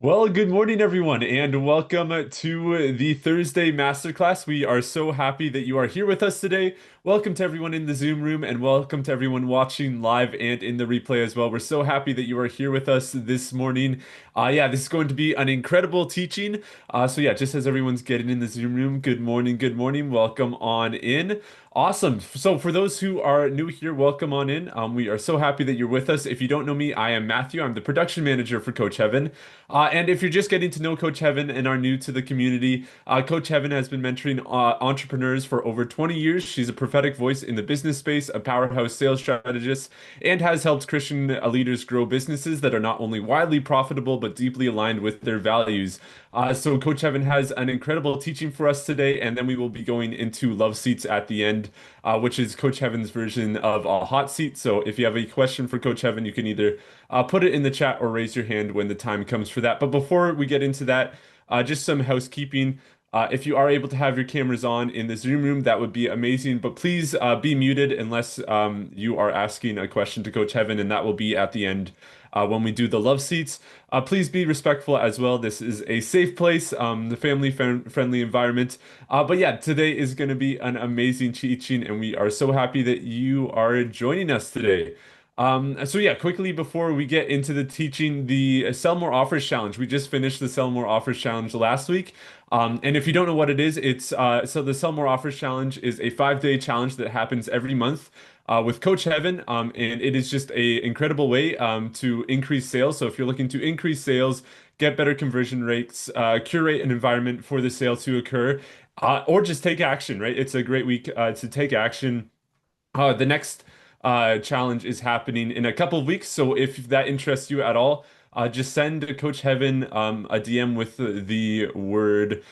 Well, good morning, everyone, and welcome to the Thursday Masterclass. We are so happy that you are here with us today. Welcome to everyone in the Zoom room, and welcome to everyone watching live and in the replay as well. We're so happy that you are here with us this morning. Yeah, this is going to be an incredible teaching. So just as everyone's getting in the Zoom room, good morning, good morning. Welcome on in. Awesome. So for those who are new here, welcome on in. We are so happy that you're with us. If you don't know me, I am Matthew. I'm the production manager for Coach Heaven. And if you're just getting to know Coach Heaven and are new to the community, Coach Heaven has been mentoring entrepreneurs for over 20 years. She's a prophetic voice in the business space, a powerhouse sales strategist, and has helped Christian leaders grow businesses that are not only widely profitable but deeply aligned with their values. So Coach Heaven has an incredible teaching for us today, and then we will be going into love seats at the end, which is Coach Heaven's version of a hot seat. So if you have a question for Coach Heaven, you can either put it in the chat or raise your hand when the time comes for that. But before we get into that, just some housekeeping. If you are able to have your cameras on in the Zoom room, that would be amazing. But please be muted unless you are asking a question to Coach Heaven, and that will be at the end when we do the love seats. Please be respectful as well. This is a safe place, the family-friendly environment. But yeah, today is going to be an amazing teaching, and we are so happy that you are joining us today. Quickly before we get into the teaching, the Sell More Offers Challenge. We just finished the Sell More Offers Challenge last week. And if you don't know what it is, it's so the Sell More Offers Challenge is a 5-day challenge that happens every month with Coach Heaven. And it is just a incredible way to increase sales. So if you're looking to increase sales, get better conversion rates, curate an environment for the sale to occur, or just take action, right? It's a great week to take action. The next challenge is happening in a couple of weeks, so if that interests you at all, just send Coach Heaven a DM with the word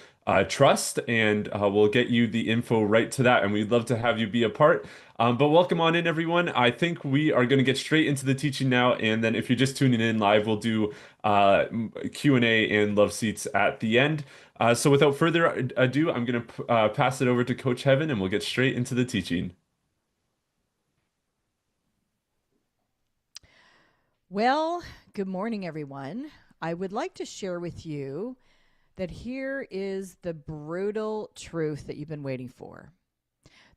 trust, and we'll get you the info right to that. And we'd love to have you be a part. But welcome on in, everyone. I think we are going to get straight into the teaching now, and then if you're just tuning in live, we'll do Q&A and love seats at the end. So without further ado, I'm going to pass it over to Coach Heaven, and we'll get straight into the teaching. Well, good morning, everyone. I would like to share with you that here is the brutal truth that you've been waiting for.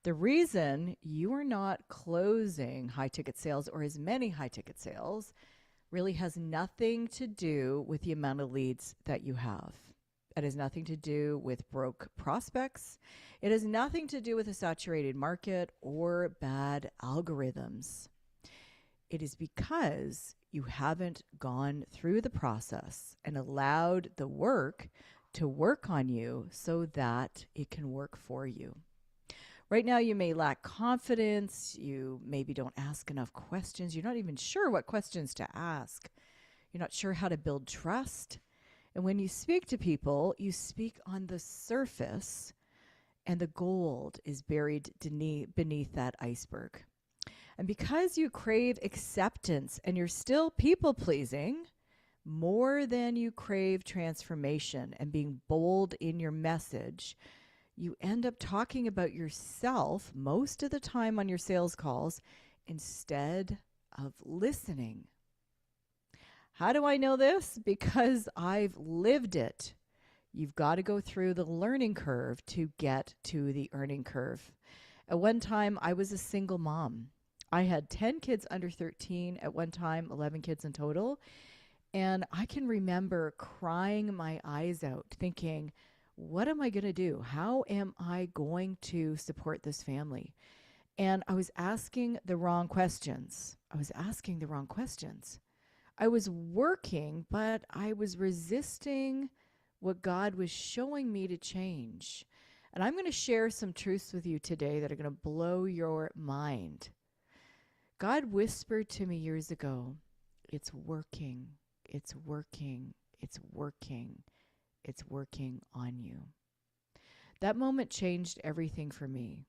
The reason you are not closing high ticket sales or as many high ticket sales really has nothing to do with the amount of leads that you have. It has nothing to do with broke prospects. It has nothing to do with a saturated market or bad algorithms. It is because you haven't gone through the process and allowed the work to work on you so that it can work for you. Right now, you may lack confidence. You maybe don't ask enough questions. You're not even sure what questions to ask. You're not sure how to build trust. And when you speak to people, you speak on the surface, and the gold is buried beneath that iceberg. And because you crave acceptance and you're still people pleasing more than you crave transformation and being bold in your message, you end up talking about yourself most of the time on your sales calls instead of listening. How do I know this? Because I've lived it. You've got to go through the learning curve to get to the earning curve. At one time, I was a single mom. I had 10 kids under 13 at one time, 11 kids in total. And I can remember crying my eyes out, thinking, what am I going to do? How am I going to support this family? And I was asking the wrong questions. I was working, but I was resisting what God was showing me to change. And I'm going to share some truths with you today that are going to blow your mind. God whispered to me years ago, it's working, it's working, it's working, it's working on you. That moment changed everything for me.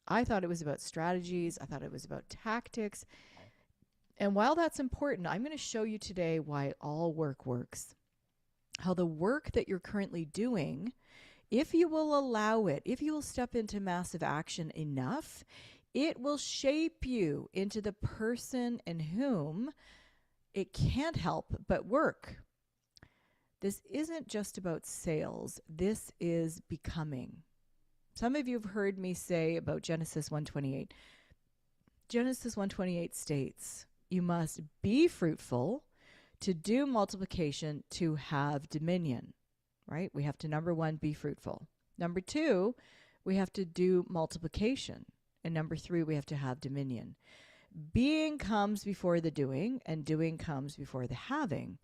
I thought it was about strategies. I thought it was about tactics. And while that's important, I'm going to show you today why all work works. How the work that you're currently doing, if you will allow it, if you will step into massive action enough, it will shape you into the person in whom it can't help but work. This isn't just about sales, this is becoming. Some of you have heard me say about Genesis 1:28. Genesis 1:28 states, "You must be fruitful, to do multiplication, to have dominion." Right? We have to, number one, be fruitful. Number two, we have to do multiplication. And number three, we have to have dominion. Being comes before the doing, and doing comes before the having.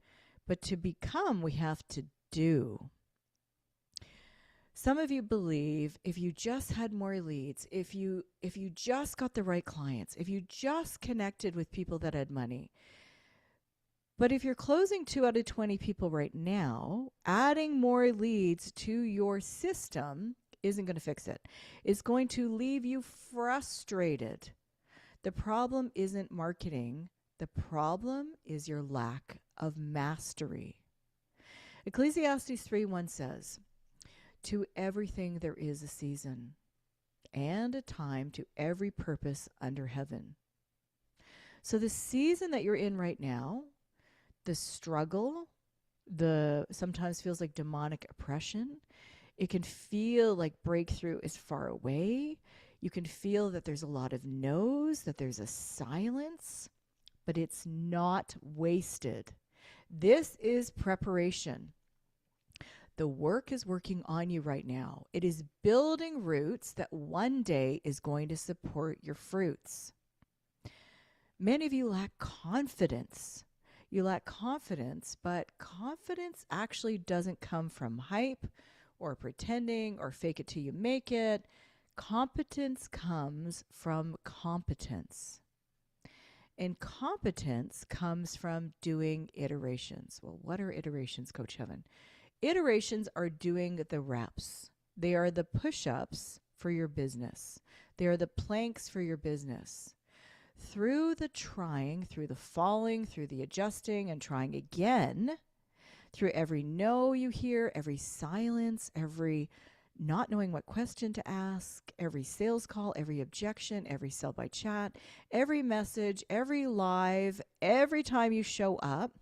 But to become, we have to do. Some of you believe if you just had more leads, if you just got the right clients, if you just connected with people that had money. But if you're closing 2 out of 20 people right now, adding more leads to your system isn't going to fix it. It's going to leave you frustrated. The problem isn't marketing. The problem is your lack of mastery. Ecclesiastes 3:1 says, "To everything there is a season, and a time to every purpose under heaven." So the season that you're in right now, the struggle, the sometimes feels like demonic oppression. It can feel like breakthrough is far away. You can feel that there's a lot of no's, that there's a silence, but it's not wasted. This is preparation. The work is working on you right now. It is building roots that one day is going to support your fruits. Many of you lack confidence. You lack confidence, but confidence actually doesn't come from hype or pretending or fake it till you make it. Competence comes from competence. And competence comes from doing iterations. Well, what are iterations, Coach Heaven? Iterations are doing the reps. They are the push-ups for your business. They are the planks for your business. Through the trying, through the falling, through the adjusting and trying again, through every no you hear, every silence, every not knowing what question to ask, every sales call, every objection, every sell by chat, every message, every live, every time you show up,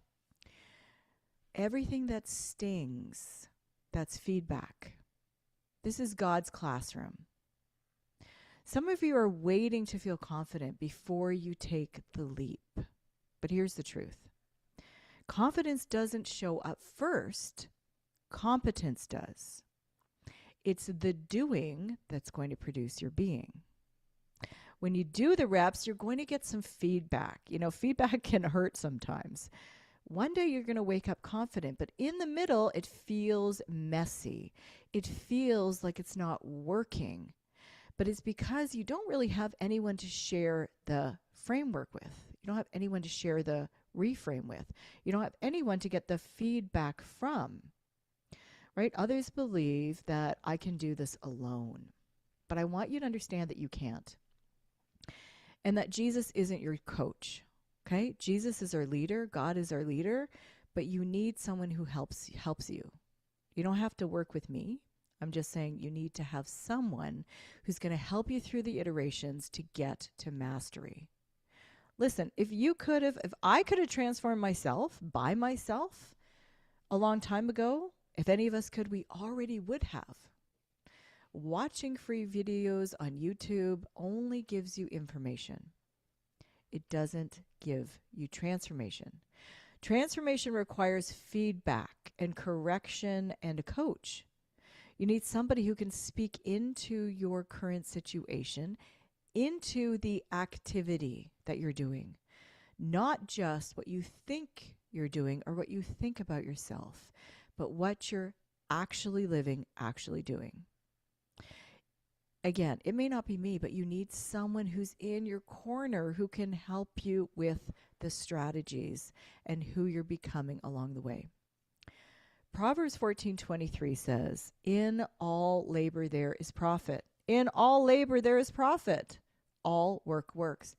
everything that stings, that's feedback. This is God's classroom. Some of you are waiting to feel confident before you take the leap. But here's the truth. Confidence doesn't show up first. Competence does. It's the doing that's going to produce your being. When you do the reps, you're going to get some feedback. You know, feedback can hurt sometimes. One day you're going to wake up confident, but in the middle, it feels messy. It feels like it's not working. But it's because you don't really have anyone to share the framework with. You don't have anyone to share the reframe with. You don't have anyone to get the feedback from. Right? Others believe that I can do this alone. But I want you to understand that you can't. And that Jesus isn't your coach. Okay? Jesus is our leader. God is our leader. But you need someone who helps you. You don't have to work with me. I'm just saying you need to have someone who's going to help you through the iterations to get to mastery. Listen, if I could have transformed myself by myself a long time ago, if any of us could, we already would have. Watching free videos on YouTube only gives you information. It doesn't give you transformation. Transformation requires feedback and correction and a coach. You need somebody who can speak into your current situation, into the activity that you're doing, not just what you think you're doing or what you think about yourself, but what you're actually living, actually doing. Again, it may not be me, but you need someone who's in your corner who can help you with the strategies and who you're becoming along the way. Proverbs 14:23 says, "In all labor there is profit. In all labor there is profit. All work works."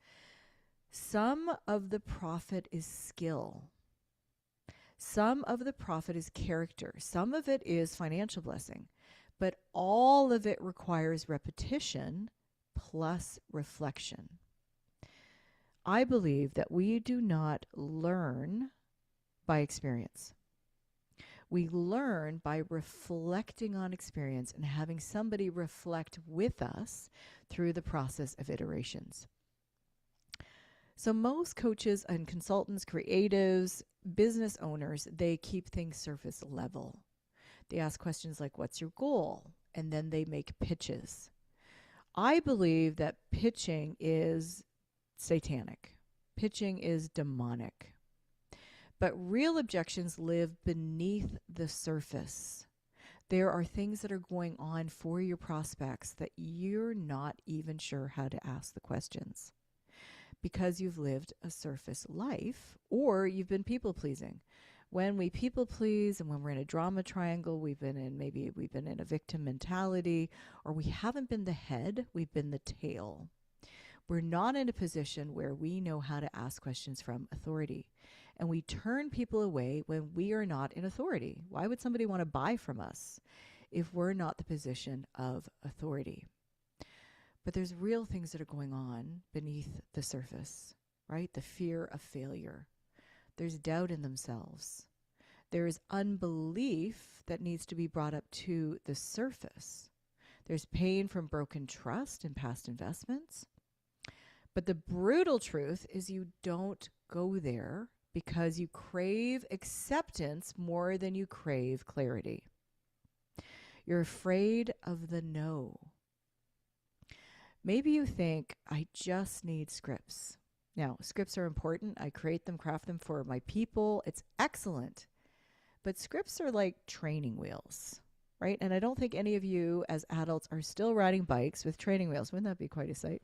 Some of the profit is skill. Some of the profit is character. Some of it is financial blessing. But all of it requires repetition plus reflection. I believe that we do not learn by experience. We learn by reflecting on experience and having somebody reflect with us through the process of iterations. So most coaches and consultants, creatives, business owners, they keep things surface level. They ask questions like, what's your goal? And then they make pitches. I believe that pitching is satanic. Pitching is demonic. But real objections live beneath the surface. There are things that are going on for your prospects that you're not even sure how to ask the questions because you've lived a surface life or you've been people pleasing. When we people please and when we're in a drama triangle, we've been in a victim mentality, or we haven't been the head, we've been the tail. We're not in a position where we know how to ask questions from authority. And we turn people away when we are not in authority. Why would somebody want to buy from us if we're not the position of authority? But there's real things that are going on beneath the surface, right? The fear of failure. There's doubt in themselves. There is unbelief that needs to be brought up to the surface. There's pain from broken trust and past investments. But the brutal truth is you don't go there because you crave acceptance more than you crave clarity. You're afraid of the no. Maybe you think, I just need scripts. Now, scripts are important. I create them, craft them for my people. It's excellent. But scripts are like training wheels, right? And I don't think any of you as adults are still riding bikes with training wheels. Wouldn't that be quite a sight?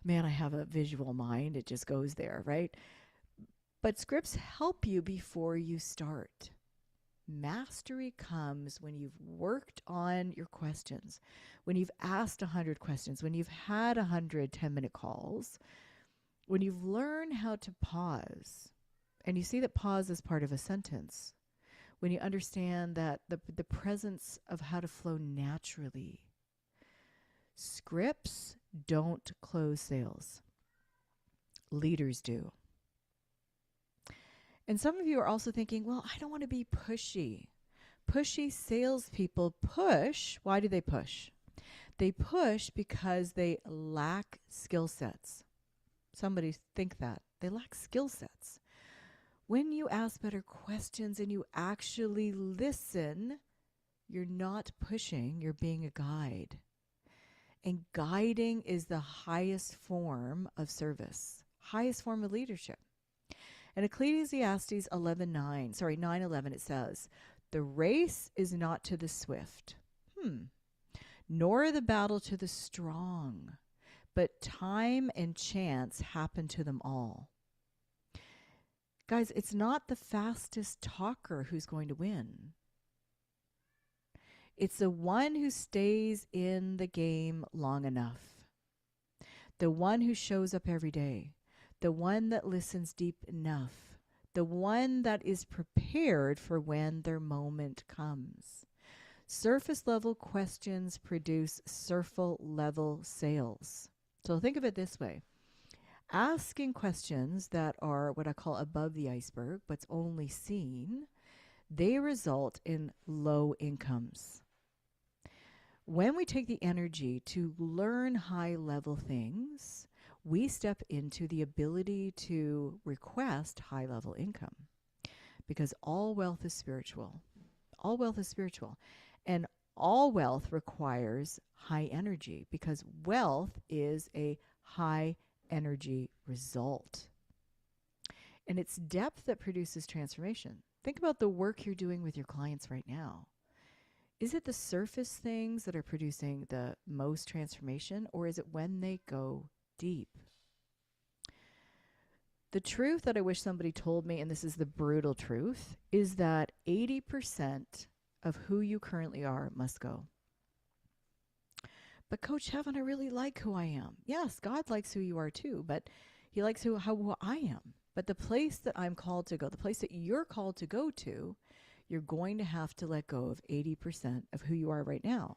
Man, I have a visual mind. It just goes there, right? But scripts help you before you start. Mastery comes when you've worked on your questions, when you've asked 100 questions, when you've had 100 10-minute calls, when you've learned how to pause, and you see that pause is part of a sentence, when you understand that the presence of how to flow naturally. Scripts don't close sales. Leaders do. And some of you are also thinking, well, I don't want to be pushy. Pushy salespeople push. Why do they push? They push because they lack skill sets. Somebody think that. They lack skill sets. When you ask better questions and you actually listen, you're not pushing, you're being a guide. And guiding is the highest form of service, highest form of leadership. In Ecclesiastes 9:11, it says, the race is not to the swift, nor the battle to the strong, but time and chance happen to them all. Guys, it's not the fastest talker who's going to win. It's the one who stays in the game long enough. The one who shows up every day. The one that listens deep enough. The one that is prepared for when their moment comes. Surface level questions produce surface level sales. So think of it this way. Asking questions that are what I call above the iceberg, but's only seen, they result in low incomes. When we take the energy to learn high level things, we step into the ability to request high level income because all wealth is spiritual. All wealth is spiritual. And all wealth requires high energy because wealth is a high energy result. And it's depth that produces transformation. Think about the work you're doing with your clients right now. Is it the surface things that are producing the most transformation, or is it when they go deep? The truth that I wish somebody told me, and this is the brutal truth, is that 80% of who you currently are must go. But Coach Heaven, I really like who I am. Yes, God likes who you are too, but he likes who I am. But the place that I'm called to go, the place that you're called to go to, you're going to have to let go of 80% of who you are right now.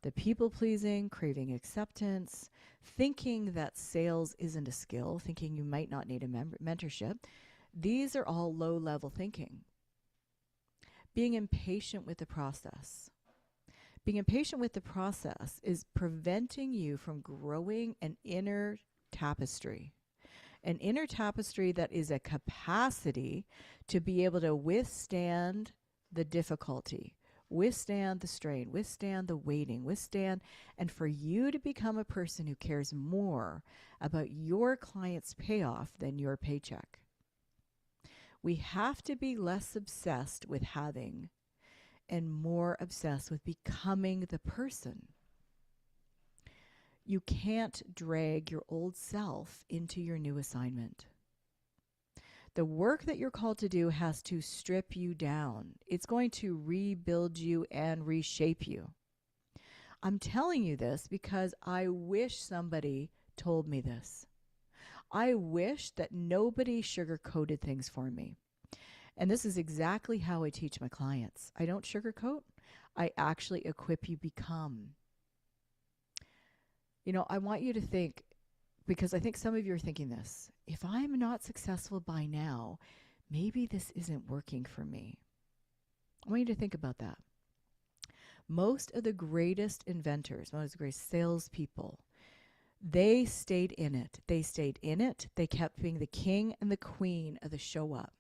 The people-pleasing, craving acceptance, thinking that sales isn't a skill, thinking you might not need a mentorship. These are all low-level thinking. Being impatient with the process. Being impatient with the process is preventing you from growing an inner tapestry that is a capacity to be able to withstand the difficulty, withstand the strain, withstand the waiting, and for you to become a person who cares more about your client's payoff than your paycheck. We have to be less obsessed with having and more obsessed with becoming the person. You can't drag your old self into your new assignment. The work that you're called to do has to strip you down. It's going to rebuild you and reshape you. I'm telling you this because I wish somebody told me this. I wish that nobody sugarcoated things for me. And this is exactly how I teach my clients. I don't sugarcoat. I actually equip you become. I want you to think, because I think some of you are thinking this, if I'm not successful by now, maybe this isn't working for me. I want you to think about that. Most of the greatest inventors, most of the greatest salespeople, they stayed in it. They stayed in it. They kept being the king and the queen of the show up.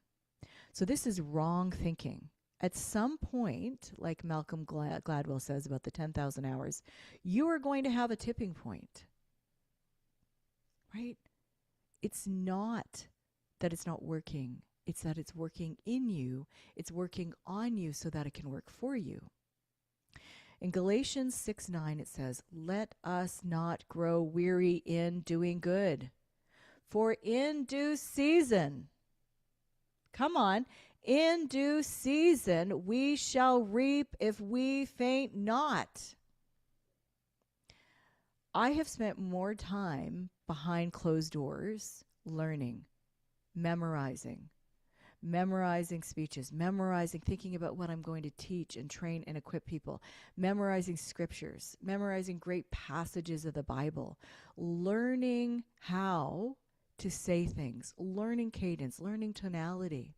So this is wrong thinking. At some point, like Malcolm Gladwell says about the 10,000 hours, you are going to have a tipping point, right? It's not that it's not working. It's that it's working in you. It's working on you so that it can work for you. In Galatians 6:9, it says, "Let us not grow weary in doing good, for in due season," come on, "in due season we shall reap if we faint not." I have spent more time behind closed doors learning, memorizing speeches, thinking about what I'm going to teach and train and equip people, memorizing scriptures, memorizing great passages of the Bible, learning how to say things, learning cadence, learning tonality.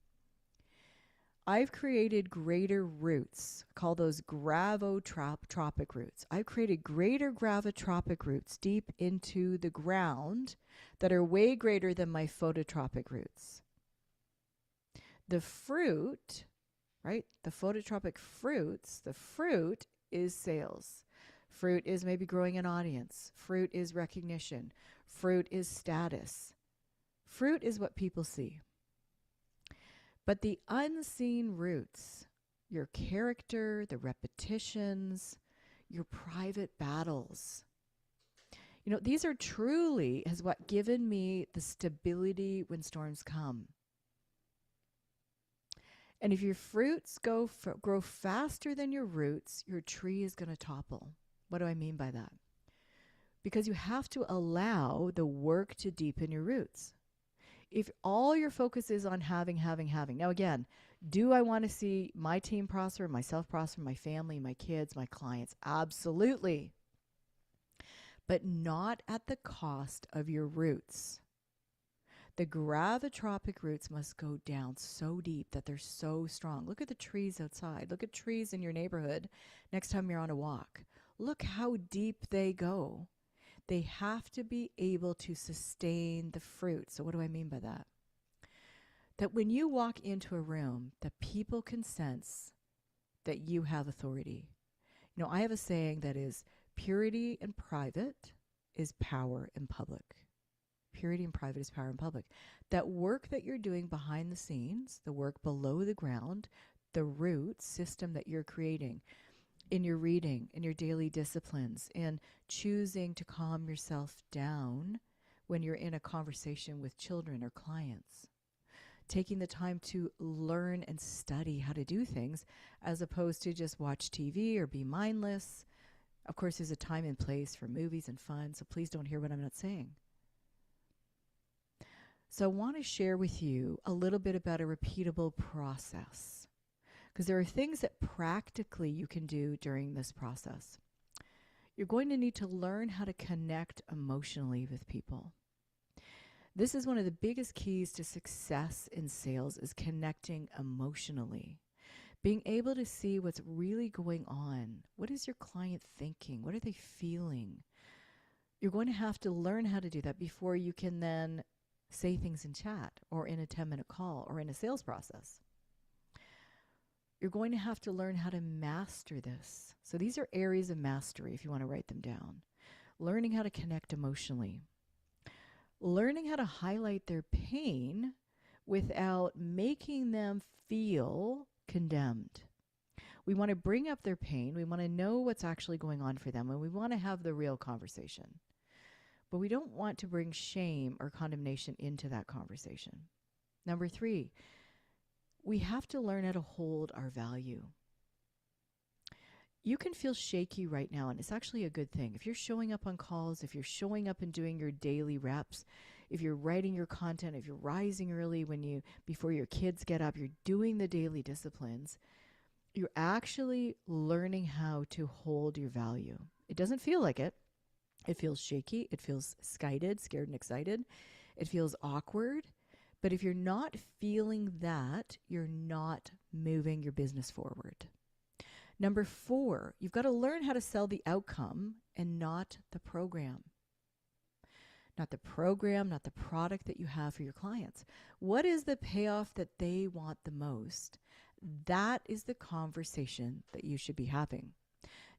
I've created greater roots, call those gravitropic roots. I've created greater gravitropic roots deep into the ground that are way greater than my phototropic roots. The fruit, right? The phototropic fruits, the fruit is sales. Fruit is maybe growing an audience. Fruit is recognition. Fruit is status. Fruit is what people see. But the unseen roots, your character, the repetitions, your private battles, these are truly has what given me the stability when storms come. And if your fruits grow faster than your roots, your tree is going to topple. What do I mean by that? Because you have to allow the work to deepen your roots. If all your focus is on having. Now again, do I want to see my team prosper, myself prosper, my family, my kids, my clients? Absolutely. But not at the cost of your roots. The gravitropic roots must go down so deep that they're so strong. Look at the trees outside. Look at trees in your neighborhood next time you're on a walk. Look how deep they go. They have to be able to sustain the fruit. So what do I mean by that? That when you walk into a room, that people can sense that you have authority. I have a saying that is, purity in private is power in public. Purity in private is power in public. That work that you're doing behind the scenes, the work below the ground, the root system that you're creating in your reading, in your daily disciplines, in choosing to calm yourself down when you're in a conversation with children or clients. Taking the time to learn and study how to do things as opposed to just watch TV or be mindless. Of course, there's a time and place for movies and fun, so please don't hear what I'm not saying. So I want to share with you a little bit about a repeatable process, because there are things that practically you can do during this process. You're going to need to learn how to connect emotionally with people. This is one of the biggest keys to success in sales, is connecting emotionally. Being able to see what's really going on. What is your client thinking? What are they feeling? You're going to have to learn how to do that before you can then say things in chat or in a 10-minute call or in a sales process. You're going to have to learn how to master this. So these are areas of mastery if you want to write them down. Learning how to connect emotionally. Learning how to highlight their pain without making them feel condemned. We want to bring up their pain. We want to know what's actually going on for them, and we want to have the real conversation. But we don't want to bring shame or condemnation into that conversation. Number 3, we have to learn how to hold our value. You can feel shaky right now, and it's actually a good thing. If you're showing up on calls, if you're showing up and doing your daily reps, if you're writing your content, if you're rising early before your kids get up, you're doing the daily disciplines, you're actually learning how to hold your value. It doesn't feel like it. It feels shaky. It feels scared and excited. It feels awkward. But if you're not feeling that, you're not moving your business forward. Number 4, you've got to learn how to sell the outcome and not the program. Not the program, not the product that you have for your clients. What is the payoff that they want the most? That is the conversation that you should be having.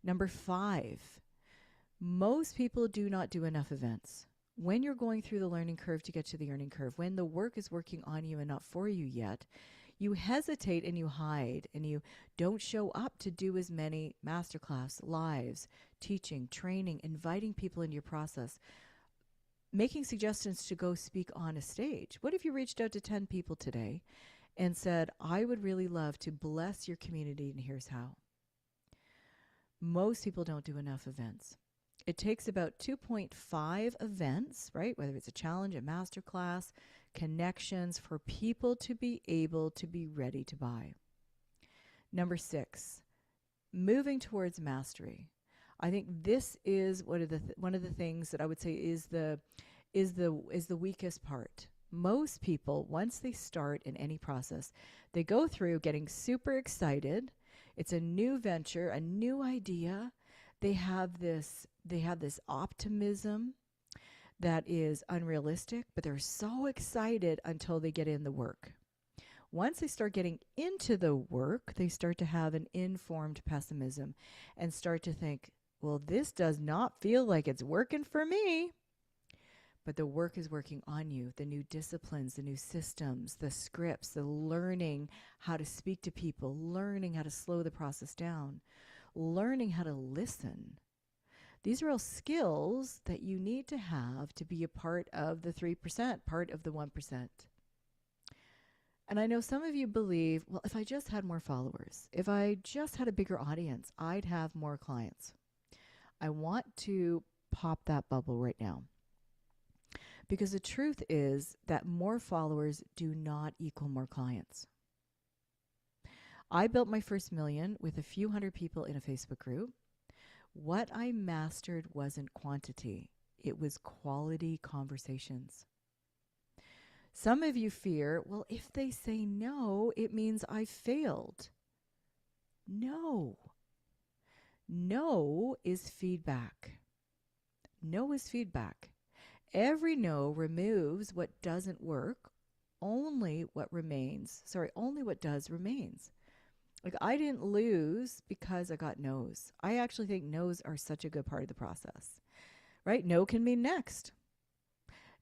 Number 5, most people do not do enough events. When you're going through the learning curve to get to the earning curve, when the work is working on you and not for you yet, you hesitate and you hide and you don't show up to do as many masterclass, lives, teaching, training, inviting people into your process, making suggestions to go speak on a stage. What if you reached out to 10 people today and said, I would really love to bless your community and here's how? Most people don't do enough events. It takes about 2.5 events, right? Whether it's a challenge, a masterclass, connections for people to be able to be ready to buy. Number 6, moving towards mastery. I think this is one of the things that I would say is the weakest part. Most people, once they start in any process, they go through getting super excited. It's a new venture, a new idea. They have this optimism that is unrealistic, but they're so excited until they get in the work. Once they start getting into the work, they start to have an informed pessimism and start to think, well, this does not feel like it's working for me. But the work is working on you. The new disciplines, the new systems, the scripts, the learning how to speak to people, learning how to slow the process down, learning how to listen. These are all skills that you need to have to be a part of the 3%, part of the 1%. And I know some of you believe, well, if I just had more followers, if I just had a bigger audience, I'd have more clients. I want to pop that bubble right now. Because the truth is that more followers do not equal more clients. I built my first million with a few hundred people in a Facebook group. What I mastered wasn't quantity. It was quality conversations. Some of you fear, well, if they say no, it means I failed. No. No is feedback. No is feedback. Every no removes what doesn't work. Only what does remains. Like, I didn't lose because I got no's. I actually think no's are such a good part of the process, right? No can mean next.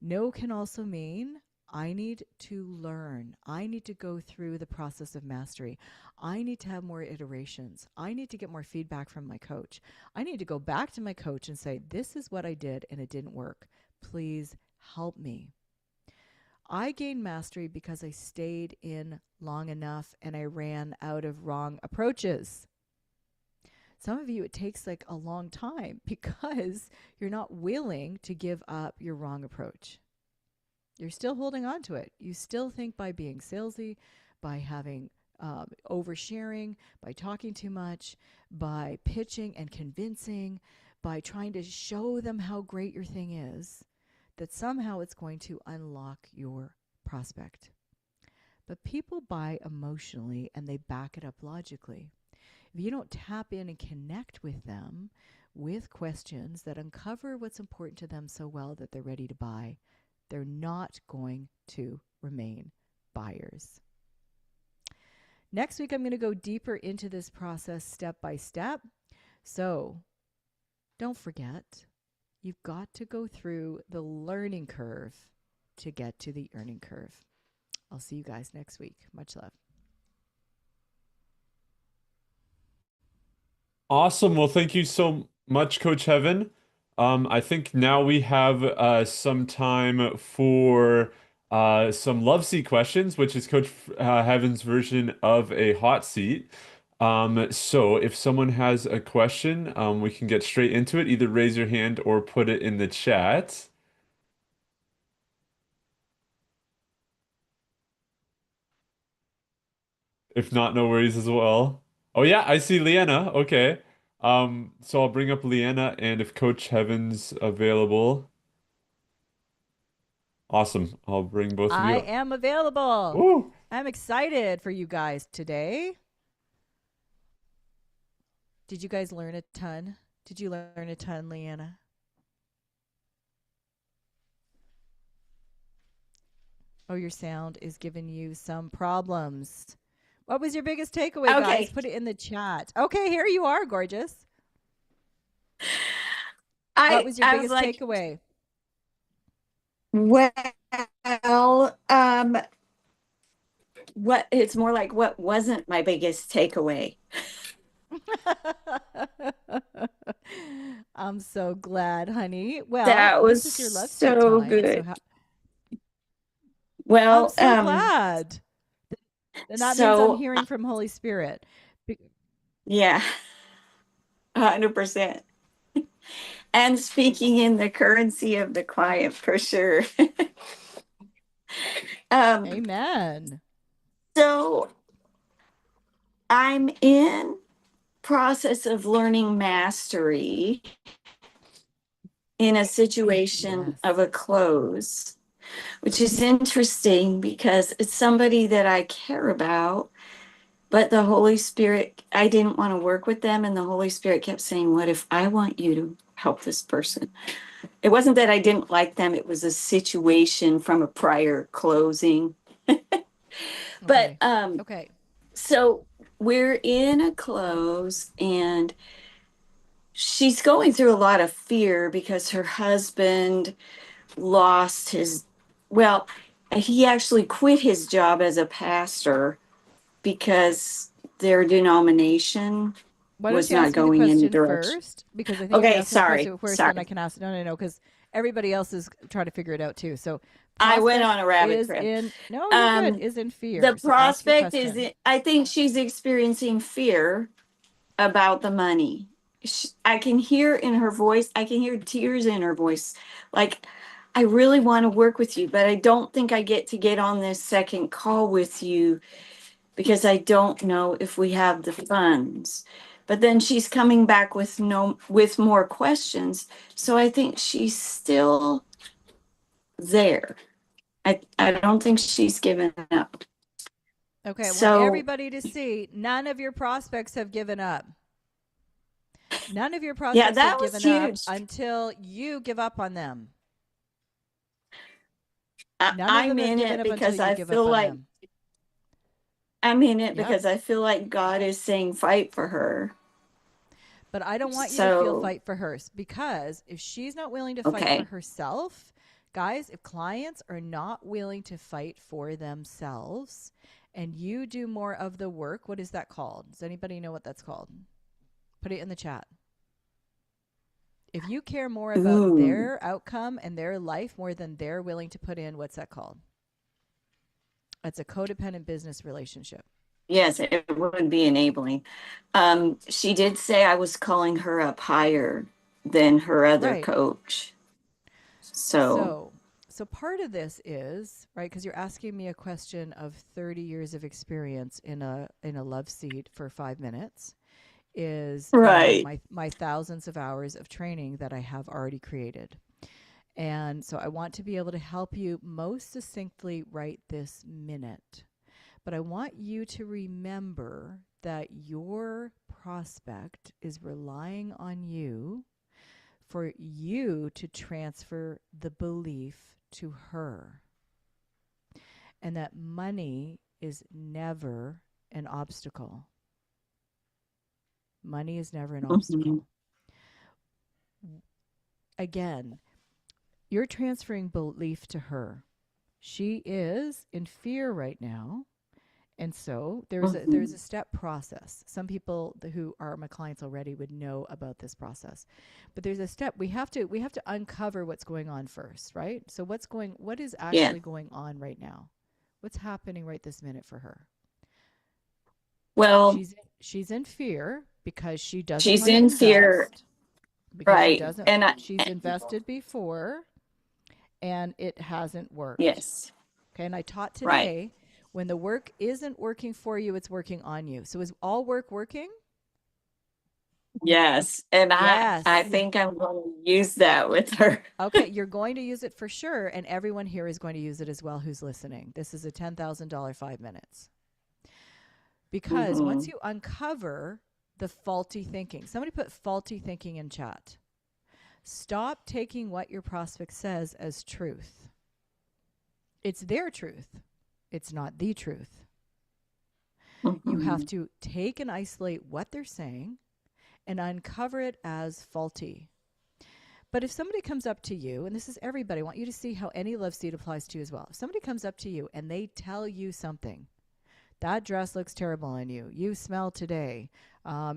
No can also mean I need to learn. I need to go through the process of mastery. I need to have more iterations. I need to get more feedback from my coach. I need to go back to my coach and say, this is what I did and it didn't work. Please help me. I gained mastery because I stayed in long enough and I ran out of wrong approaches. Some of you, it takes like a long time because you're not willing to give up your wrong approach. You're still holding on to it. You still think by being salesy, by having oversharing, by talking too much, by pitching and convincing, by trying to show them how great your thing is, that somehow it's going to unlock your prospect. But people buy emotionally and they back it up logically. If you don't tap in and connect with them with questions that uncover what's important to them so well that they're ready to buy, they're not going to remain buyers. Next week, I'm going to go deeper into this process step by step. So don't forget, you've got to go through the learning curve to get to the earning curve. I'll see you guys next week. Much love. Awesome. Well, thank you so much, Coach Heaven. I think now we have some time for some love seat questions, which is Coach Heaven's version of a hot seat. So if someone has a question, we can get straight into it. Either raise your hand or put it in the chat. If not, no worries as well. Oh yeah, I see Leanna. Okay. So I'll bring up Leanna, and if Coach Heaven's available, awesome. I'll bring both of I you up. am available. Woo! I'm excited for you guys today. Did you guys learn a ton? Did you learn a ton, Leanna? Oh, your sound is giving you some problems. What was your biggest takeaway, guys? Okay. Put it in the chat. Okay, here you are, gorgeous. What was your I was biggest like, takeaway? well, what it's more like what wasn't my biggest takeaway? I'm so glad, honey. Well, That this was is your love seat so time. So good. I'm Well, so glad. And that means I'm so hearing from Holy Spirit. yeah, 100%. And speaking in the currency of the client for sure. um, Amen. so I'm in process of learning mastery in a situation Yes. of a close, which is interesting because it's somebody that I care about, but the Holy Spirit, I didn't want to work with them. And the Holy Spirit kept saying, what if I want you to help this person? It wasn't that I didn't like them, it was a situation from a prior closing. But Okay. Okay. so we're in a close and she's going through a lot of fear because her husband lost his, well, he actually quit his job as a pastor because their denomination Why don't was you not ask me the going in the question direction. first? Because I think if you Okay, ask me the sorry, question first, then I sorry. can ask. No, because everybody else is trying to figure it out too. So, I went prospect on a rabbit is trail. in, no, you're good, Um, is in the fear. So, ask your prospect is, question. I think she's experiencing fear about the money. I can hear in her voice, I can hear tears in her voice. Like, I really want to work with you, but I don't think I get on this second call with you because I don't know if we have the funds. But then she's coming back with with more questions. So I think she's still there. I don't think she's given up. Okay. I want So everybody to see none of your prospects have given up. None of your yeah, prospects have that was given up huge. until you give up on them. None of I'm them have in given it up until because you I give up feel on like them. I'm in it Yep. because I feel like God is saying fight for her. But I don't want you to feel So, fight for her because if she's not willing to fight for okay. herself, guys, if clients are not willing to fight for themselves and you do more of the work, what is that called? Does anybody know what that's called? Put it in the chat. If you care more about Ooh. their outcome and their life more than they're willing to put in, what's that called? It's a codependent business relationship. Yes, it would be enabling. She did say I was calling her up higher than her other Right. coach. So, So, so part of this is right because you're asking me a question of 30 years of experience in a love seat for 5 minutes is right. my thousands of hours of training that I have already created. And so I want to be able to help you most succinctly right this minute. But I want you to remember that your prospect is relying on you for you to transfer the belief to her. And that money is never an obstacle. Money is never an Mhm. obstacle. Again, you're transferring belief to her. She is in fear right now. And so there's Mhm. a step process. Some people who are my clients already would know about this process. But there's a step we have to uncover what's going on first, right? So what is Yeah. actually going on right now? What's happening right this minute for her? Well, She's in fear because she doesn't she's want to in fear, invest because right? she's invested before and it hasn't worked. Yes, Okay, and I taught right. today when the work isn't working for you, it's working on you. So is all work working? Yes, and I Yes. think I'm going to use that with her. Okay, you're going to use it for sure, and everyone here is going to use it as well who's listening. This is a $10,000 5 minutes. Because once Hmm. you uncover the faulty thinking, somebody put faulty thinking in chat. Stop taking what your prospect says as truth. It's their truth, it's not the truth. You have Hmm. to take and isolate what they're saying and uncover it as faulty. But if somebody comes up to you, and this is everybody, I want you to see how any love seed applies to you as well. If somebody comes up to you and they tell you something, that dress looks terrible on you, you smell today,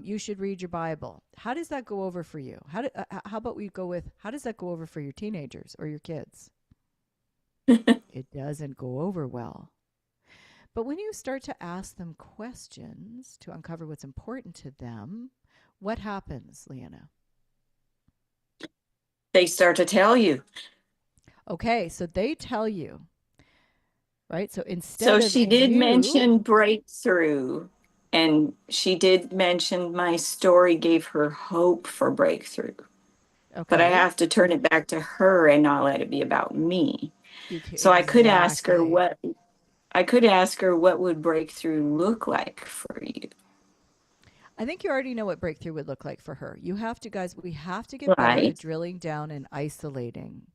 you should read your Bible. How does that go over for you? How about we go with, how does that go over for your teenagers or your kids? It doesn't go over well. But when you start to ask them questions to uncover what's important to them, what happens, Leanna? They start to tell you. Okay, so they tell you, right? So So instead of she did you, mention breakthrough, and she did mention my story gave her hope for breakthrough. But I okay, have to turn it back to her and not let it be about me. you can, So exactly. I could ask her what would breakthrough look like for you. I think you already know what breakthrough would look like for her. You have to, guys, we have to get better at Right. drilling down and isolating.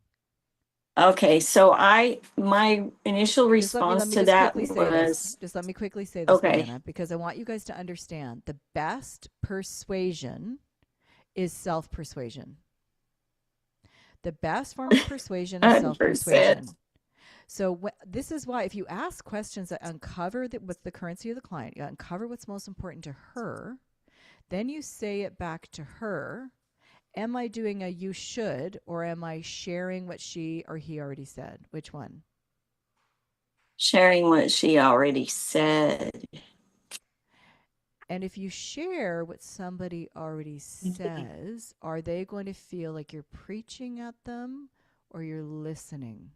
Okay, so I my initial Let response me to just that quickly say this. was Just let me quickly say this, okay. Leanna, because I want you guys to understand the best persuasion is self persuasion. The best form of persuasion is self 100%. persuasion. So this is why if you ask questions that uncover what's the currency of the client, you uncover what's most important to her, then you say it back to her. Am I doing a you should, or am I sharing what she or he already said? Which one? Sharing what she already said. And if you share what somebody already says, are they going to feel like you're preaching at them or you're listening?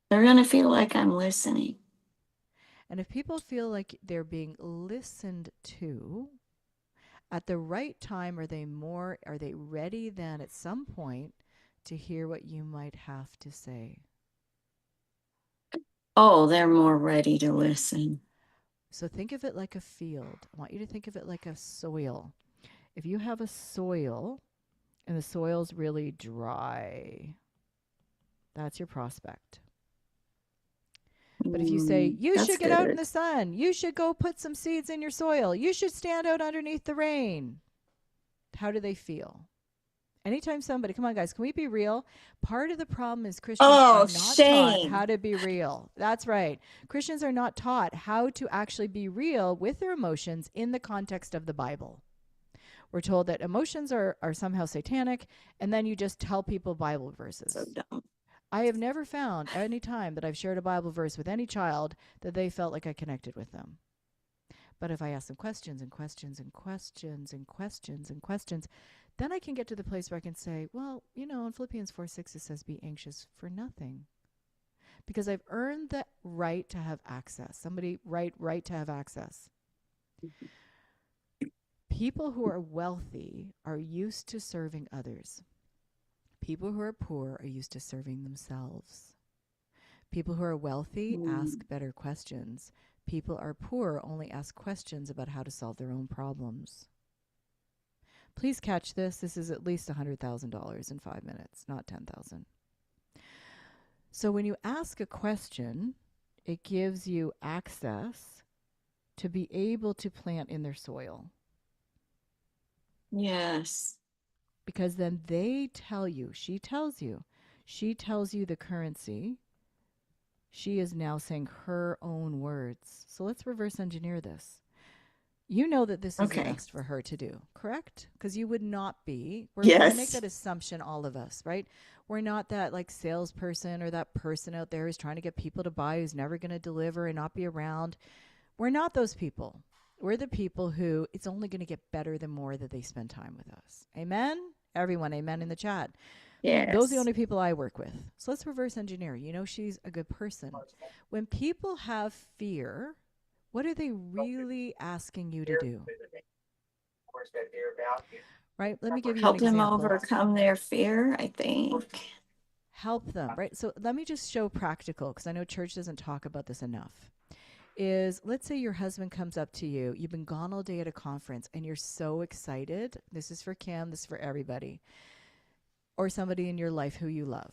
They're going to feel like I'm listening. And if people feel like they're being listened to at the right time, are they ready then at some point to hear what you might have to say? Oh, they're more ready to listen. So think of it like a field. I want you to think of it like a soil. If you have a soil and the soil's really dry, that's your prospect. But if you say, you That's should get out in good. the sun, you should go put some seeds in your soil, you should stand out underneath the rain, how do they feel? Anytime somebody, come on, guys, can we be real? Part of the problem is Christians are Oh, not taught how shame. to be real. That's right. Christians are not taught how to actually be real with their emotions in the context of the Bible. We're told that emotions are somehow satanic, and then you just tell people Bible So verses. dumb. I have never found any time that I've shared a Bible verse with any child that they felt like I connected with them. But if I ask them questions and questions and questions and questions and questions, then I can get to the place where I can say, well, in Philippians 4:6 it says, be anxious for nothing. Because I've earned the right to have access. Somebody right to have access. People who are wealthy are used to serving others. People who are poor are used to serving themselves. People who are wealthy Mm. ask better questions. People are poor only ask questions about how to solve their own problems. Please catch this. This is at least $100,000 in 5 minutes, not 10,000. So when you ask a question, it gives you access to be able to plant in their soil. Yes. Because then they tell you, she tells you the currency. She is now saying her own words. So let's reverse engineer this. You know that this is the Okay. best for her to do, correct? Because you would not be. We make Yes. that assumption, all of us, right? We're not that like salesperson or that person out there who's trying to get people to buy, who's never going to deliver and not be around. We're not those people. We're the people who it's only going to get better the more that they spend time with us. Amen? Everyone, amen in the chat. Those are the Yes. only people I work with. So let's reverse engineer. You know, she's a good person. When people have fear, what are they really asking you to do? Right? Let me give you an Help them example. overcome their fear, I think. Help them, right? So let me just show practical, because I know church doesn't talk about this enough. Is let's say your husband comes up to you, you've been gone all day at a conference, and you're so excited. This is for Kim, this is for everybody, or somebody in your life who you love.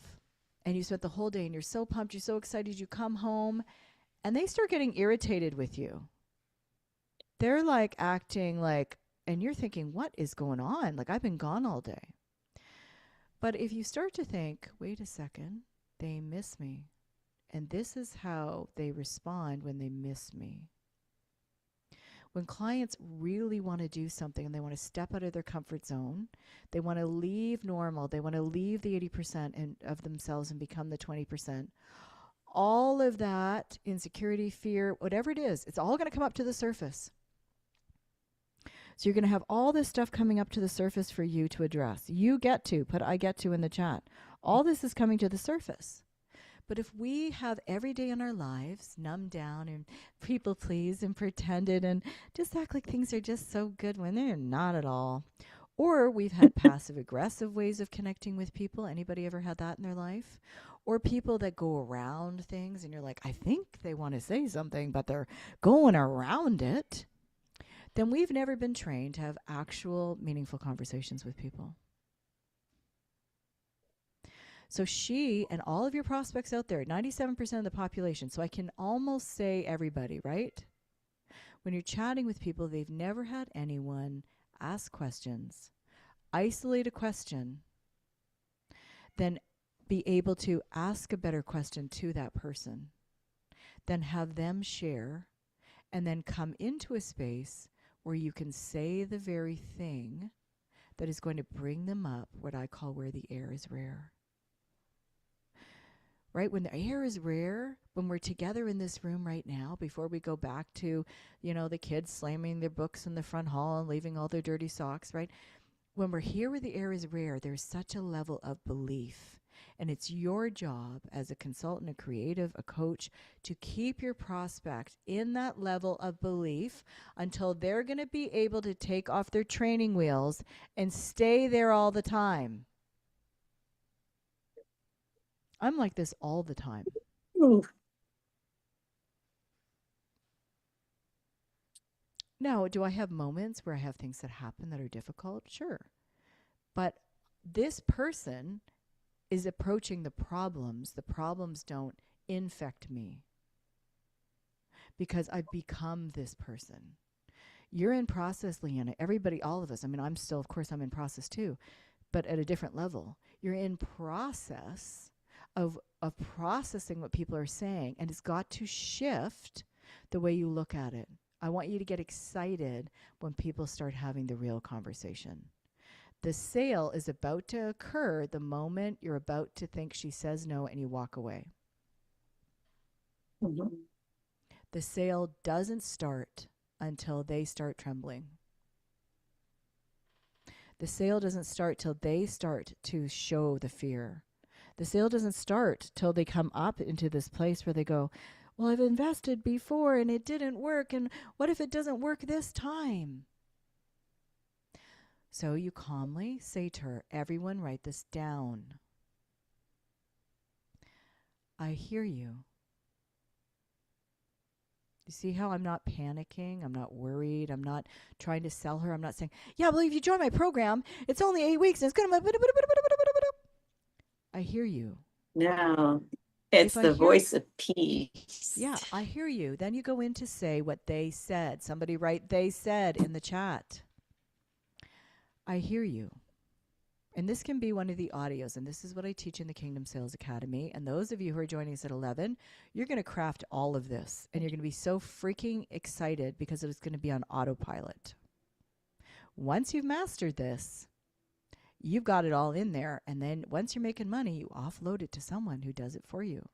And you spent the whole day and you're so pumped, you're so excited, you come home, and they start getting irritated with you. They're like acting like, and you're thinking, what is going on? Like, I've been gone all day. But if you start to think, wait a second, they miss me. And this is how they respond when they miss me. When clients really want to do something and they want to step out of their comfort zone, they want to leave normal, they want to leave the 80% of themselves and become the 20%. All of that insecurity, fear, whatever it is, it's all going to come up to the surface. So you're going to have all this stuff coming up to the surface for you to address. You get to, put I get to in the chat. All this is coming to the surface. But if we have every day in our lives numbed down and people pleased and pretended and just act like things are just so good when they're not at all, or we've had passive aggressive ways of connecting with people. Anybody ever had that in their life? Or people that go around things and you're like, I think they want to say something, but they're going around it. Then we've never been trained to have actual meaningful conversations with people. So she and all of your prospects out there, 97% of the population, so I can almost say everybody, right? When you're chatting with people, they've never had anyone ask questions, isolate a question, then be able to ask a better question to that person, then have them share, and then come into a space where you can say the very thing that is going to bring them up, what I call where the air is rare. Right? When the air is rare, when we're together in this room right now, before we go back to, the kids slamming their books in the front hall and leaving all their dirty socks, right? When we're here where the air is rare, there's such a level of belief. And it's your job as a consultant, a creative, a coach, to keep your prospect in that level of belief until they're going to be able to take off their training wheels and stay there all the time. I'm like this all the time. Ooh. Now, do I have moments where I have things that happen that are difficult? Sure. But this person is approaching the problems. The problems don't infect me because I've become this person. You're in process, Leanna. Everybody, all of us. I mean, I'm still, of course, I'm in process too, but at a different level. You're in process of processing what people are saying, and it's got to shift the way you look at it. I want you to get excited when people start having the real conversation. The sale is about to occur the moment you're about to think she says no and you walk away. Mm-hmm. The sale doesn't start until they start trembling. The sale doesn't start till they start to show the fear. The sale doesn't start till they come up into this place where they go, well, I've invested before and it didn't work. And what if it doesn't work this time? So you calmly say to her, everyone write this down. I hear you. You see how I'm not panicking? I'm not worried. I'm not trying to sell her. I'm not saying, yeah, well, if you join my program, it's only 8 weeks and it's going to. I hear you. No, If it's I the hear, voice of peace. yeah, I hear you. Then you go in to say what they said. Somebody write they said in the chat. I hear you. And this can be one of the audios. And this is what I teach in the Kingdom Sales Academy. And those of you who are joining us at 11, you're going to craft all of this. And you're going to be so freaking excited because it's going to be on autopilot. Once you've mastered this, you've got it all in there. And then once you're making money, you offload it to someone who does it for you.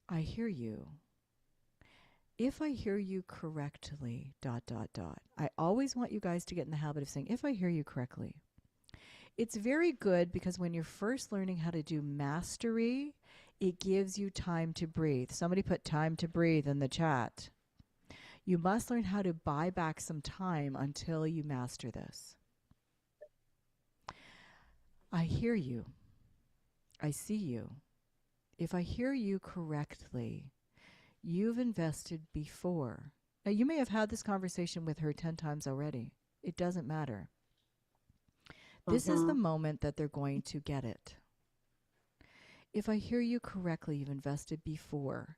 I hear you. If I hear you correctly, ... I always want you guys to get in the habit of saying, if I hear you correctly. It's very good because when you're first learning how to do mastery, it gives you time to breathe. Somebody put time to breathe in the chat. You must learn how to buy back some time until you master this. I hear you. I see you. If I hear you correctly, you've invested before. Now, you may have had this conversation with her 10 times already. It doesn't matter. This is the moment that they're going to get it. If I hear you correctly, you've invested before.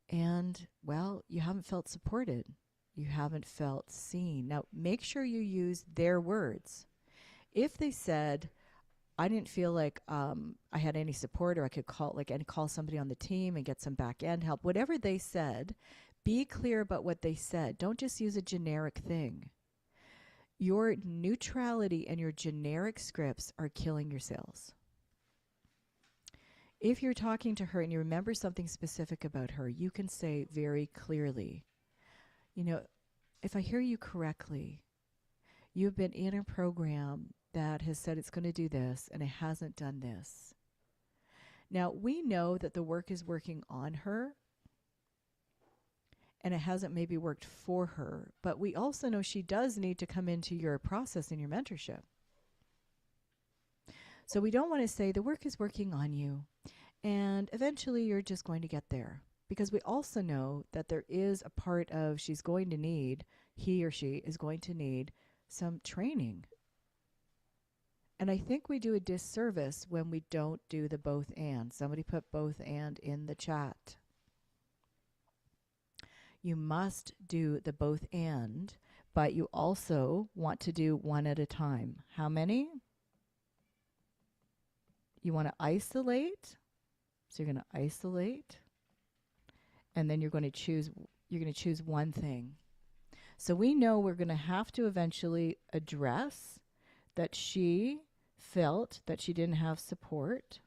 And, well, you haven't felt supported. You haven't felt seen. Now, make sure you use their words. If they said, I didn't feel like I had any support, or I could call somebody on the team and get some back end help, whatever they said, be clear about what they said. Don't just use a generic thing. Your neutrality and your generic scripts are killing your sales. If you're talking to her and you remember something specific about her, you can say very clearly, if I hear you correctly, you've been in a program that has said it's going to do this and it hasn't done this. Now, we know that the work is working on her and it hasn't maybe worked for her, but we also know she does need to come into your process and your mentorship. So we don't want to say the work is working on you and eventually you're just going to get there, because we also know that there is a part of he or she is going to need some training. And I think we do a disservice when we don't do the both and. Somebody put both and in the chat. You must do the both and, but you also want to do one at a time. How many? You want to isolate. So you're going to isolate. And then you're going to choose one thing. So we know we're going to have to eventually address that she felt that she didn't have support.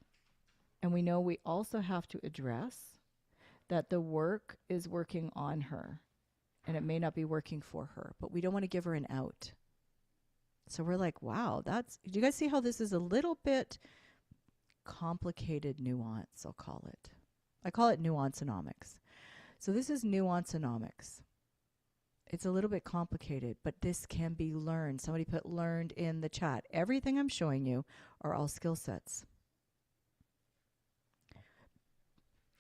And we know we also have to address that the work is working on her and it may not be working for her, but we don't want to give her an out. So we're like, wow, do you guys see how this is a little bit complicated nuance, I'll call it. I call it nuanceonomics. So this is nuanceonomics. It's a little bit complicated, but this can be learned. Somebody put learned in the chat. Everything I'm showing you are all skill sets.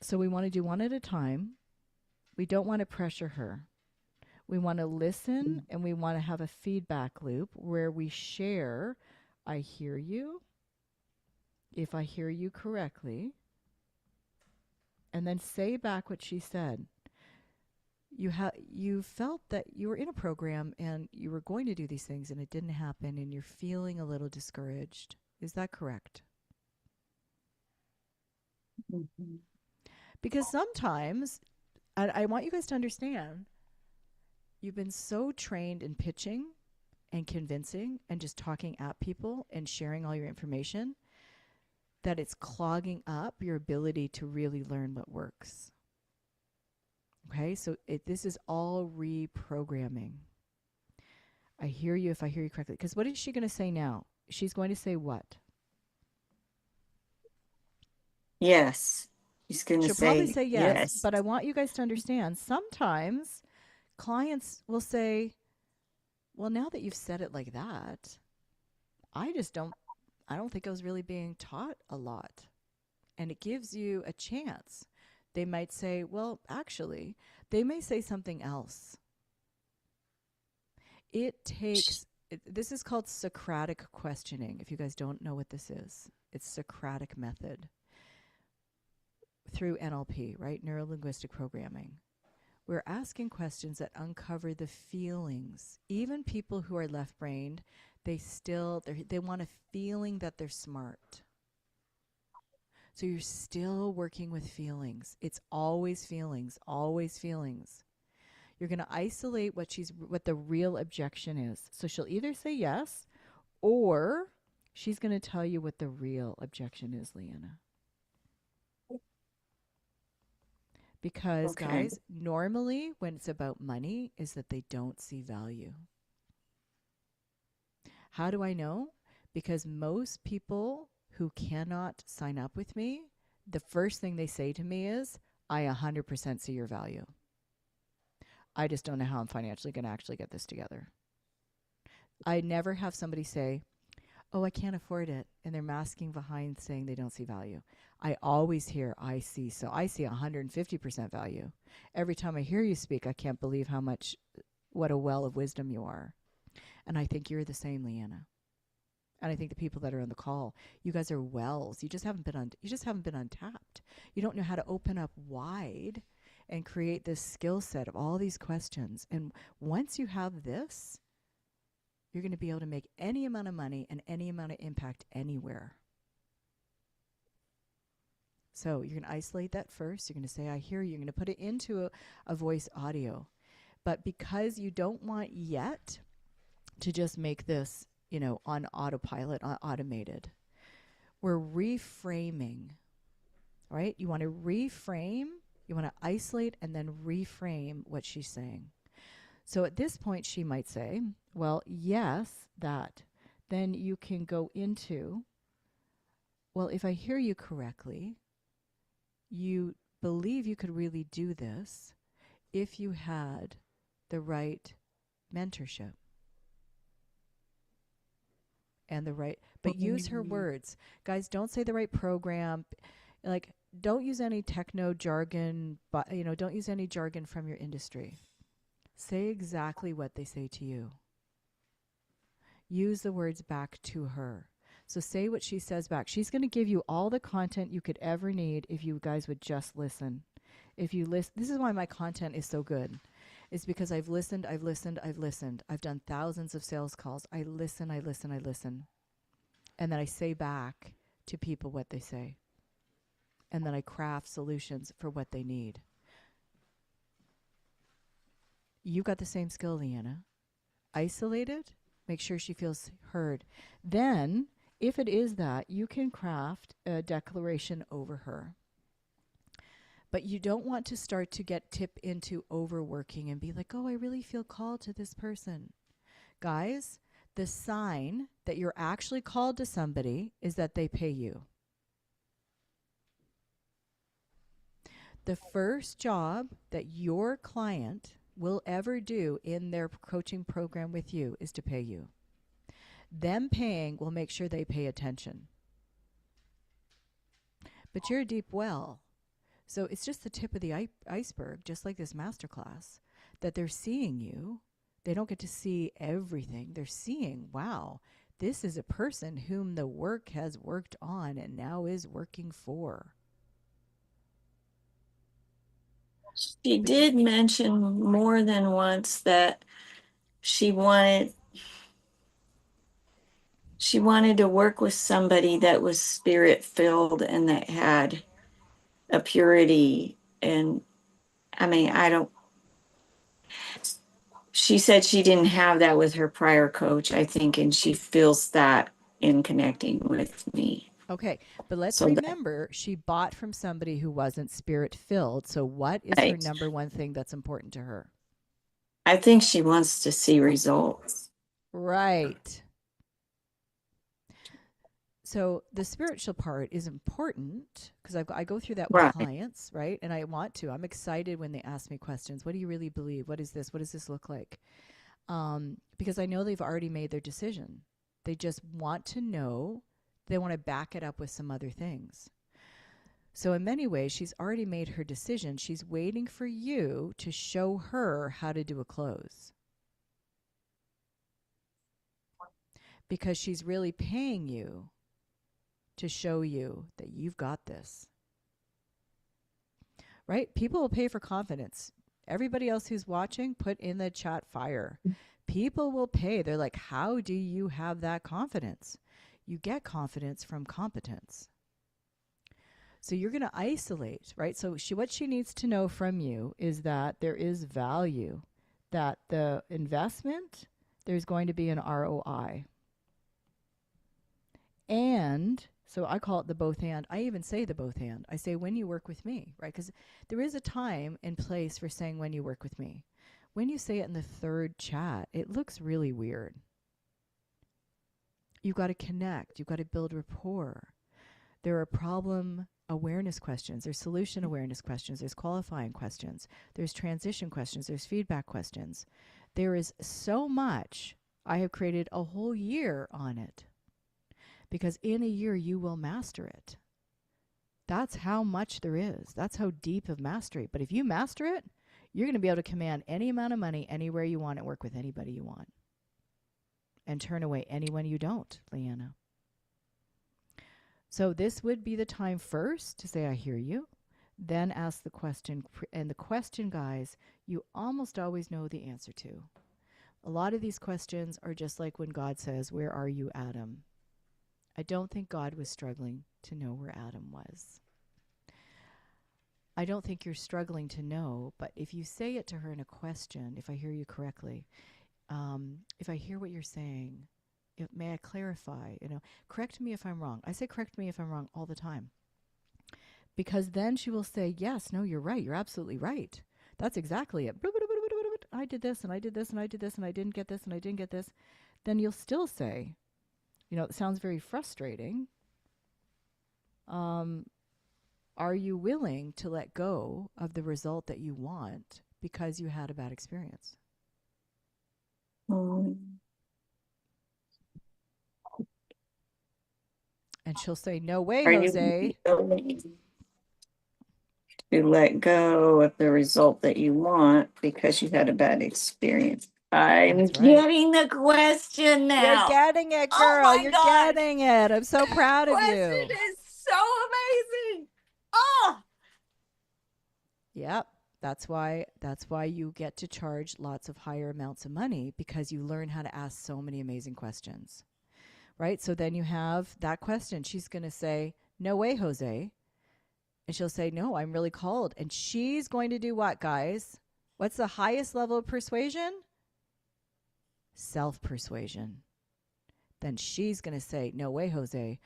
So we want to do one at a time. We don't want to pressure her. We want to listen and we want to have a feedback loop where we share, I hear you, if I hear you correctly, and then say back what she said. You felt that you were in a program and you were going to do these things and it didn't happen and you're feeling a little discouraged. Is that correct? Mm-hmm. Because sometimes, and I want you guys to understand, you've been so trained in pitching and convincing and just talking at people and sharing all your information that it's clogging up your ability to really learn what works. Okay, so this is all reprogramming. I hear you if I hear you correctly. Because what is she going to say now? She's going to say what? Yes. She's going to She'll probably say say yes, but I want you guys to understand, sometimes clients will say, well, now that you've said it like that, I don't think I was really being taught a lot. And it gives you a chance They might say, well, actually, they may say something else. This is called Socratic questioning. If you guys don't know what this is, it's Socratic method through NLP, right? Neuro linguistic programming. We're asking questions that uncover the feelings. Even people who are left brained, they want a feeling that they're smart. So you're still working with feelings. It's always feelings, always feelings. You're going to isolate what the real objection is. So she'll either say yes, or she's going to tell you what the real objection is, Leanna. Because, Okay. guys, normally when it's about money is that they don't see value. How do I know? Because most people who cannot sign up with me, the first thing they say to me is, I 100% see your value. I just don't know how I'm financially going to actually get this together. I never have somebody say, oh, I can't afford it. And they're masking behind saying they don't see value. I always hear, I see 150% value. Every time I hear you speak, I can't believe what a well of wisdom you are. And I think you're the same, Leanna. And I think the people that are on the call, you guys are wells. You just haven't been untapped. You don't know how to open up wide and create this skill set of all these questions. And once you have this, you're going to be able to make any amount of money and any amount of impact anywhere. So you're going to isolate that first. You're going to say, I hear you. You're going to put it into a voice audio. But because you don't want yet to just make this, on autopilot, automated, we're reframing, right? You want to reframe, you want to isolate and then reframe what she's saying. So at this point, she might say, well, yes, that. Then you can go into, well, if I hear you correctly, you believe you could really do this if you had the right mentorship and but use her words. Guys, don't say the right program. Like, don't use any techno jargon, but, don't use any jargon from your industry. Say exactly what they say to you. Use the words back to her. So say what she says back. She's going to give you all the content you could ever need if you guys would just listen. If you listen, this is why my content is so good. It's because I've listened. I've done thousands of sales calls. I listen. And then I say back to people what they say. And then I craft solutions for what they need. You got the same skill, Leanna. Isolate it. Make sure she feels heard. Then, if it is that, you can craft a declaration over her. But you don't want to start to tip into overworking and be like, oh, I really feel called to this person. Guys, the sign that you're actually called to somebody is that they pay you. The first job that your client will ever do in their coaching program with you is to pay you. Them paying will make sure they pay attention. But you're a deep well. So it's just the tip of the iceberg, just like this masterclass, that they're seeing you. They don't get to see everything. They're seeing, wow, this is a person whom the work has worked on and now is working for. She did mention more than once that she wanted to work with somebody that was spirit filled and that had a purity. And I mean, she said she didn't have that with her prior coach, I think, and she feels that in connecting with me. Okay, but let's So remember she bought from somebody who wasn't spirit filled. So what is her number one thing that's important to her? I think she wants to see results. Right. So the spiritual part is important because I go through that with clients, right? And I'm excited when they ask me questions. What do you really believe? What is this? What does this look like? Because I know they've already made their decision. They just want to know. They want to back it up with some other things. So, in many ways, she's already made her decision. She's waiting for you to show her how to do a close because she's really paying you to show you that you've got this, right? People will pay for confidence. Everybody else who's watching, put in the chat fire. People will pay. They're like, how do you have that confidence? You get confidence from competence. So you're going to isolate, right? So what she needs to know from you is that there is value, that the investment, there's going to be an ROI. And so I call it the both and. I even say the both and. I say when you work with me, right? Because there is a time and place for saying when you work with me. When you say it in the third chat, it looks really weird. You've got to connect. You've got to build rapport. There are problem awareness questions. There's solution awareness questions. There's qualifying questions. There's transition questions. There's feedback questions. There is so much. I have created a whole year on it because in a year you will master it. That's how much there is. That's how deep of mastery. But if you master it, you're going to be able to command any amount of money anywhere you want and work with anybody you want. And turn away anyone you don't, Leanna. So this would be the time first to say, I hear you. Then ask the question. And the question, guys, you almost always know the answer to. A lot of these questions are just like when God says, where are you, Adam? I don't think God was struggling to know where Adam was. I don't think you're struggling to know, but if you say it to her in a question, if I hear you correctly, if I hear what you're saying, may I clarify, correct me if I'm wrong. I say correct me if I'm wrong all the time. Because then she will say, yes, no, you're right. You're absolutely right. That's exactly it. I did this and I did this and I did this and I didn't get this and I didn't get this. Then you'll still say, it sounds very frustrating. Are you willing to let go of the result that you want because you had a bad experience? And she'll say, no way, Jose. To let go of the result that you want because you had a bad experience. I'm That's right. getting the question now. You're getting it, girl. Oh my You're God. getting it. I'm so proud of you. Question is so amazing. Oh. Yep. That's why you get to charge lots of higher amounts of money, because you learn how to ask so many amazing questions. Right? So then you have that question. She's going to say, no way, Jose. And she'll say, no, I'm really called. And she's going to do what, guys? What's the highest level of persuasion? Self-persuasion. Then she's going to say, no way, Jose.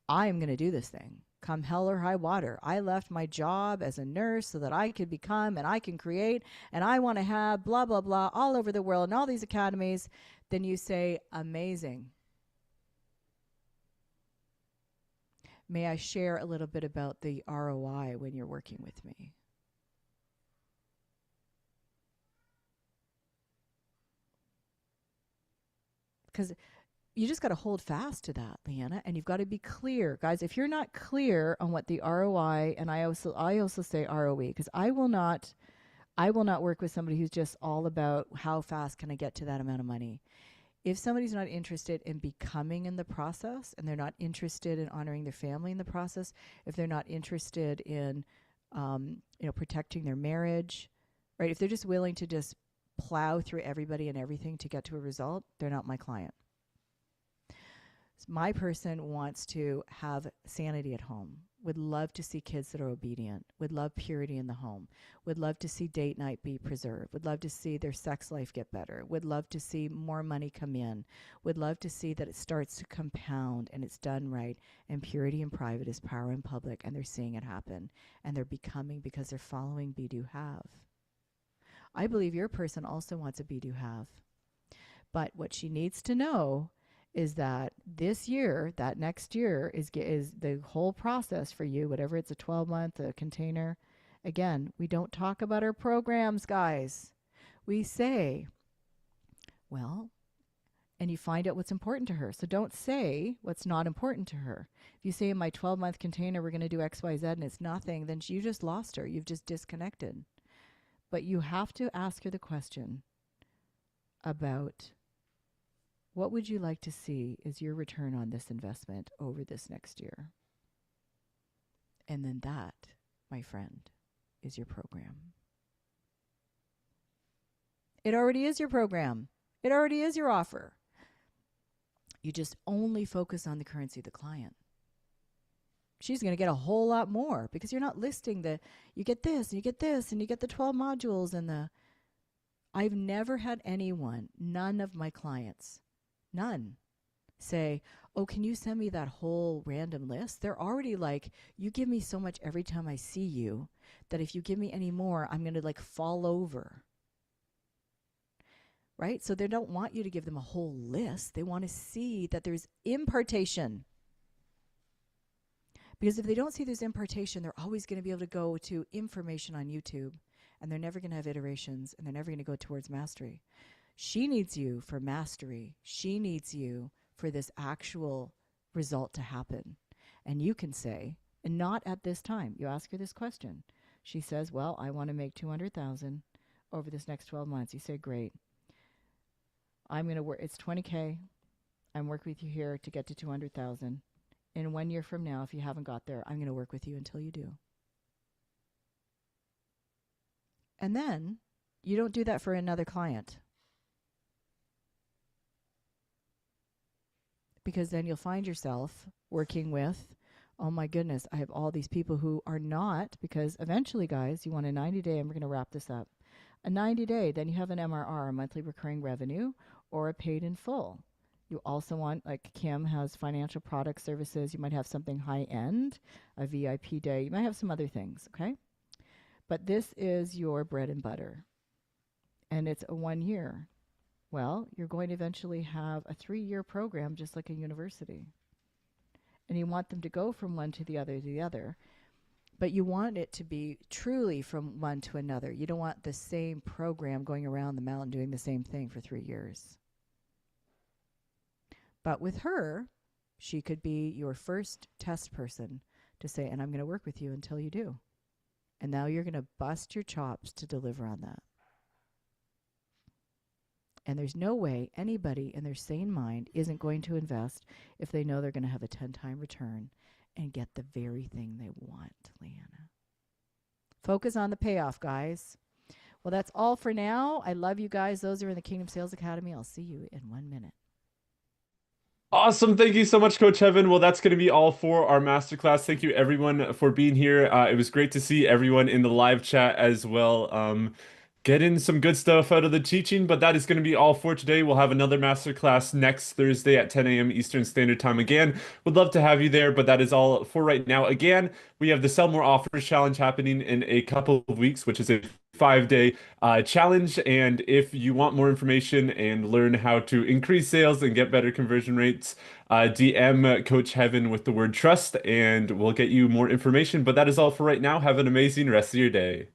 I'm going to do this thing. Come hell or high water. I left my job as a nurse so that I could become and I can create and I want to have blah, blah, blah all over the world and all these academies. Then you say, amazing. May I share a little bit about the ROI when you're working with me? Because you just got to hold fast to that, Leanna, and you've got to be clear. Guys, if you're not clear on what the ROI, and I also say ROE, because I will not work with somebody who's just all about how fast can I get to that amount of money. If somebody's not interested in becoming in the process, and they're not interested in honoring their family in the process, if they're not interested in, protecting their marriage, right? If they're just willing to just plow through everybody and everything to get to a result, they're not my client. My person wants to have sanity at home, would love to see kids that are obedient, would love purity in the home, would love to see date night be preserved, would love to see their sex life get better, would love to see more money come in, would love to see that it starts to compound and it's done right, and purity in private is power in public, and they're seeing it happen, and they're becoming because they're following Be Do Have. I believe your person also wants a Be Do Have. But what she needs to know is that this year, that next year is the whole process for you, whatever it's a 12-month, a container. Again, we don't talk about our programs, guys. We say, well, and you find out what's important to her. So don't say what's not important to her. If you say in my 12-month container we're going to do XYZ and it's nothing, then you just lost her. You've just disconnected. But you have to ask her the question about what would you like to see is your return on this investment over this next year? And then that, my friend, is your program. It already is your program. It already is your offer. You just only focus on the currency of the client. She's going to get a whole lot more because you're not listing you get this and you get this and you get the 12 modules and I've never had anyone, none of my clients, none, say, oh, can you send me that whole random list? They're already like, you give me so much every time I see you that if you give me any more, I'm going to like fall over. Right? So they don't want you to give them a whole list. They want to see that there's impartation. Because if they don't see there's impartation, they're always going to be able to go to information on YouTube, and they're never going to have iterations, and they're never going to go towards mastery. She needs you for mastery. She needs you for this actual result to happen. And you can say, and not at this time. You ask her this question. She says, well, I want to make 200,000 over this next 12 months. You say, great. I'm going to work, it's 20K. I'm working with you here to get to 200,000. In 1 year from now, if you haven't got there, I'm going to work with you until you do. And then you don't do that for another client. Because then you'll find yourself working with, oh my goodness, I have all these people who are not, because eventually, guys, you want a 90-day, and we're going to wrap this up. A 90-day, then you have an MRR, a monthly recurring revenue, or a paid in full. You also want, like Kim has financial product services. You might have something high end, a VIP day. You might have some other things, okay? But this is your bread and butter. And it's a 1 year. Well, you're going to eventually have a 3-year program just like a university. And you want them to go from one to the other to the other. But you want it to be truly from one to another. You don't want the same program going around the mountain doing the same thing for 3 years. But with her, she could be your first test person to say, and I'm going to work with you until you do. And now you're going to bust your chops to deliver on that. And there's no way anybody in their sane mind isn't going to invest if they know they're going to have a 10-time return and get the very thing they want, Leanna. Focus on the payoff, guys. Well, that's all for now. I love you guys. Those are in the Kingdom Sales Academy. I'll see you in 1 minute. Awesome. Thank you so much, Coach Evan. Well, that's going to be all for our masterclass. Thank you, everyone, for being here. It was great to see everyone in the live chat as well. Getting some good stuff out of the teaching, but that is going to be all for today. We'll have another masterclass next Thursday at 10 a.m. Eastern Standard Time again. Would love to have you there, but that is all for right now. Again, we have the Sell More Offers Challenge happening in a couple of weeks, which is a 5-day challenge. And if you want more information and learn how to increase sales and get better conversion rates, DM Coach Heaven with the word trust, and we'll get you more information. But that is all for right now. Have an amazing rest of your day.